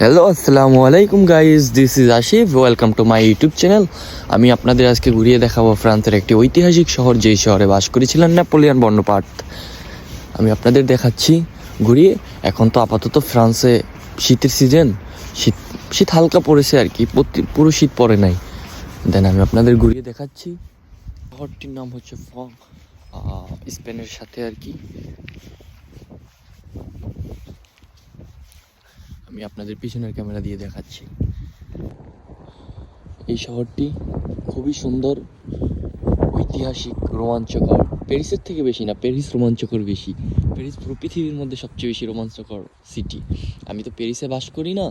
Hello আসসালামু আলাইকুম guys, this is Asif. Welcome to my YouTube channel. আমি আপনাদের আজকে ঘুরিয়ে দেখাবো ফ্রান্সের একটি ঐতিহাসিক শহর, যেই শহরে বাস করেছিলেন নেপোলিয়ন বন্যপার্ট। আমি আপনাদের দেখাচ্ছি ঘুরিয়ে। এখন তো আপাতত ফ্রান্সে শীতের সিজন, শীত শীত হালকা পড়েছে আর কি, পুরো শীত পড়ে নাই। দেন আমি আপনাদের ঘুরিয়ে দেখাচ্ছি। শহরটির নাম হচ্ছে স্পেনের সাথে আর কি। আমি আপনাদের পিছনের ক্যামেরা দিয়ে দেখাচ্ছি। এই শহরটি খুবই সুন্দর, ঐতিহাসিক, রোমাঞ্চকর। প্যারিসের থেকে বেশি না, প্যারিস রোমাঞ্চকর বেশি। প্যারিস পুরো পৃথিবীর মধ্যে সবচেয়ে বেশি রোমাঞ্চকর সিটি। আমি তো প্যারিসে বাস করি না,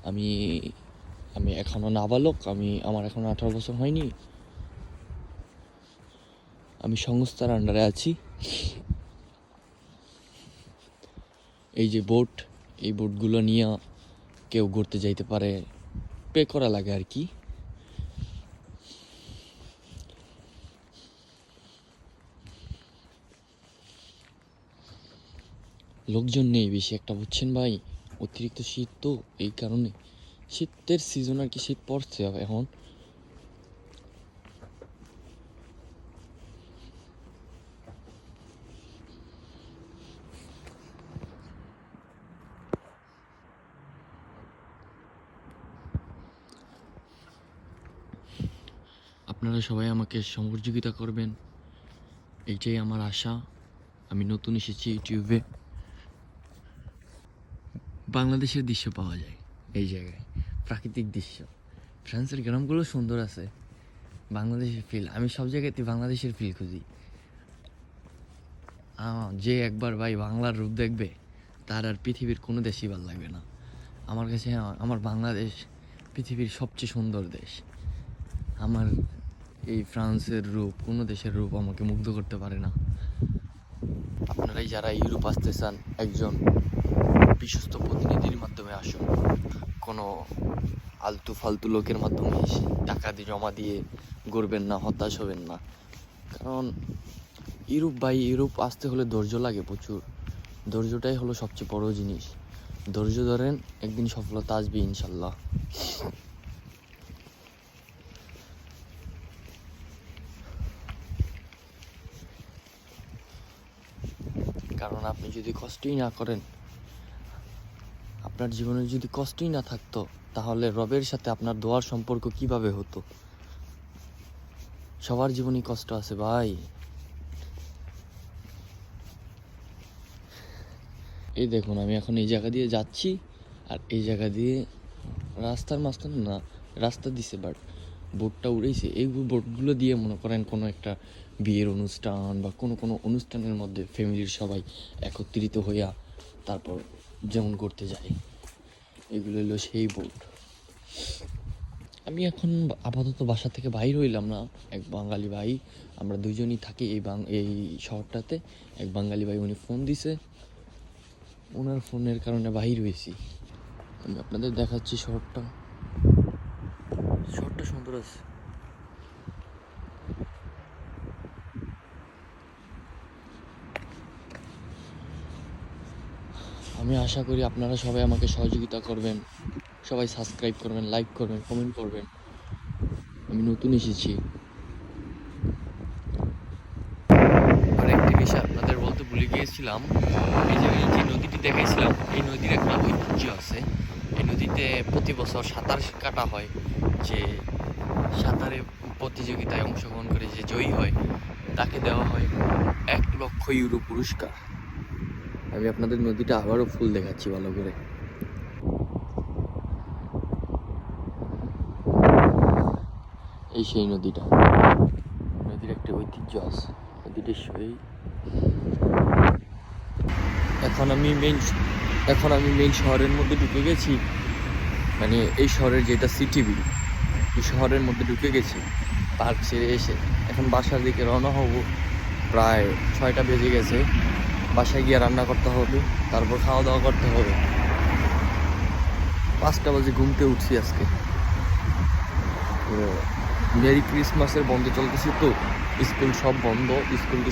আমি আমি এখনও নাবালক, আমার এখনও 18 বছর হয়নি। আমি সংস্থার আন্ডারে আছি। এই যে বোট, এই বোটগুলো নিয়ে কেউ ঘুরতে যাইতে পারে, পে করা লাগে আর কি। লোকজন নেই বেশি একটা, বুঝছেন ভাই, অতিরিক্ত শীত তো, এই কারণে। শীতের সিজন আর কি, শীত পড়ছে এখন। আপনারা সবাই আমাকে সহযোগিতা করবেন, এইটাই আমার আশা। আমি নতুন এসেছি ইউটিউবে। বাংলাদেশের দৃশ্য পাওয়া যায় এই জায়গায়, প্রাকৃতিক দৃশ্য। ফ্রান্সের গ্রামগুলো সুন্দর আছে, বাংলাদেশের ফিল। আমি সব জায়গাতে বাংলাদেশের ফিল খুঁজি। যে একবার ভাই বাংলার রূপ দেখবে, তার আর পৃথিবীর কোনো দেশই ভালো লাগবে না। আমার কাছে আমার বাংলাদেশ পৃথিবীর সবচেয়ে সুন্দর দেশ। আমার এই ফ্রান্সের রূপ, কোনো দেশের রূপ আমাকে মুগ্ধ করতে পারে না। আপনারাই যারা ইউরোপ আসতে চান, একজন বিশ্বস্ত প্রতিনিধির মাধ্যমে আসুন। কোনো আলতু ফালতু লোকের মাধ্যমে টাকা দিয়ে জমা দিয়ে ঘুরবেন না, হতাশ হবেন না। কারণ ইউরোপ আসতে হলে ধৈর্য লাগে প্রচুর। ধৈর্যটাই হলো সবচেয়ে বড় জিনিস। ধৈর্য ধরেন, একদিন সফলতা আসবে ইনশাল্লাহ। কারণ আপনি যদি কষ্টই না করেন, আপনার জীবনে যদি কষ্টই না থাকতো, তাহলে রবের সাথে আপনার দোয়ার সম্পর্ক কিভাবে হতো? সবার জীবনেই কষ্ট আছে ভাই। এই দেখুন, আমি এখন এই জায়গা দিয়ে যাচ্ছি, আর এই জায়গা দিয়ে রাস্তার মাঝখানে না, রাস্তা দিছে, বাট বোটটা উড়েছে। এই বোটগুলো দিয়ে মনে করেন কোনো একটা বিয়ের অনুষ্ঠান বা কোনো অনুষ্ঠানের মধ্যে ফ্যামিলির সবাই একত্রিত হইয়া তারপর যেমন করতে যায়, এগুলো হলো সেই বোট। আমি এখন আপাতত বাসা থেকে বাইর হইলাম না। এক বাঙালি ভাই, আমরা দুজনই থাকি এই শহরটাতে। এক বাঙালি ভাই, উনি ফোন দিছে, ওনার ফোনের কারণে বাহির হয়েছি। আমি আপনাদের দেখাচ্ছি শহরটা সুন্দর আছে। আমি আশা করি আপনারা সবাই আমাকে সহযোগিতা করবেন, সবাই সাবস্ক্রাইব করবেন, লাইক করবেন, কমেন্ট করবেন। আমি নতুন এসেছি। আর একটি বিষয় আপনাদের বলতে ভুলে গিয়েছিলাম, এই যে নদীটি দেখাইছিলাম, এই নদীর একটা ঐতিহ্য আছে। এই নদীতে প্রতি বছর সাঁতার কাটা হয়। যে সাঁতারে প্রতিযোগিতায় অংশগ্রহণ করে যে জয়ী হয়, তাকে দেওয়া হয় 1,00,000 ইউরো পুরস্কার। আমি আপনাদের নদীটা আবারও ফুল দেখাচ্ছি ভালো করে। এই সেই নদীটা, নদীর একটা ঐতিহ্য আছে, নদীটির সেই। এখন আমি মেইন শহরের মধ্যে ঢুকে গেছি, মানে এই শহরের যেটা সিটি ভিউ, এই শহরের মধ্যে ঢুকে গেছি। পার্ক ছেড়ে এসে এখন বাসার দিকে রওনা হব। প্রায় 6টা বেজে গেছে। বাসায় গিয়ে রান্না করতে হবে, তারপর খাওয়া দাওয়া করতে হবে। 5টা বাজে ঘুমতে উঠছি আজকে। মেরি ক্রিসমাসের বন্ধ চলতেছে তো, স্কুল সব বন্ধ,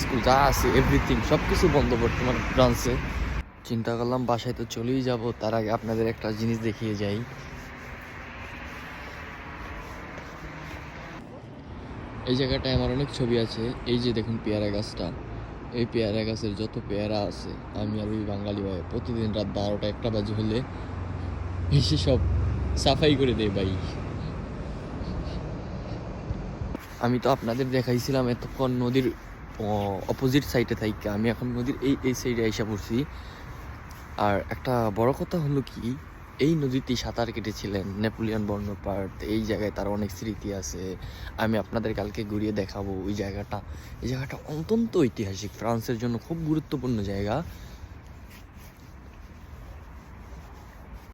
স্কুল যা আছে এভরিথিং সব কিছু বন্ধ বর্তমানে ফ্রান্সে। চিন্তা করলাম বাসায় তো চলেই যাব, তার আগে আপনাদের একটা জিনিস দেখিয়ে যাই। এই জায়গাটায় আমার অনেক ছবি আছে। এই যে দেখুন পেয়ারা গাছটা, এই পেয়ারা গাছের যত পেয়ারা আছে, আমি আর ওই বাঙালি ভাই প্রতিদিন রাত 12টা 1টা বাজে হলে এসে সব সাফাই করে দেয় ভাই। আমি তো আপনাদের দেখাইছিলাম এতক্ষণ নদীর অপোজিট সাইডে থাইকা, আমি এখন নদীর এই সাইডে আইসা পড়ছি। আর একটা বড় কথা হলো কি, এই নদীতেই সাঁতার কেটেছিলেন নেপোলিয়ন বন্যপার্ট। এই জায়গায় তার অনেক স্মৃতি আছে, আমি আপনাদের কালকে ঘুরিয়ে দেখাবো ওই জায়গাটা। এই জায়গাটা অত্যন্ত ঐতিহাসিক, ফ্রান্সের জন্য খুব গুরুত্বপূর্ণ জায়গা।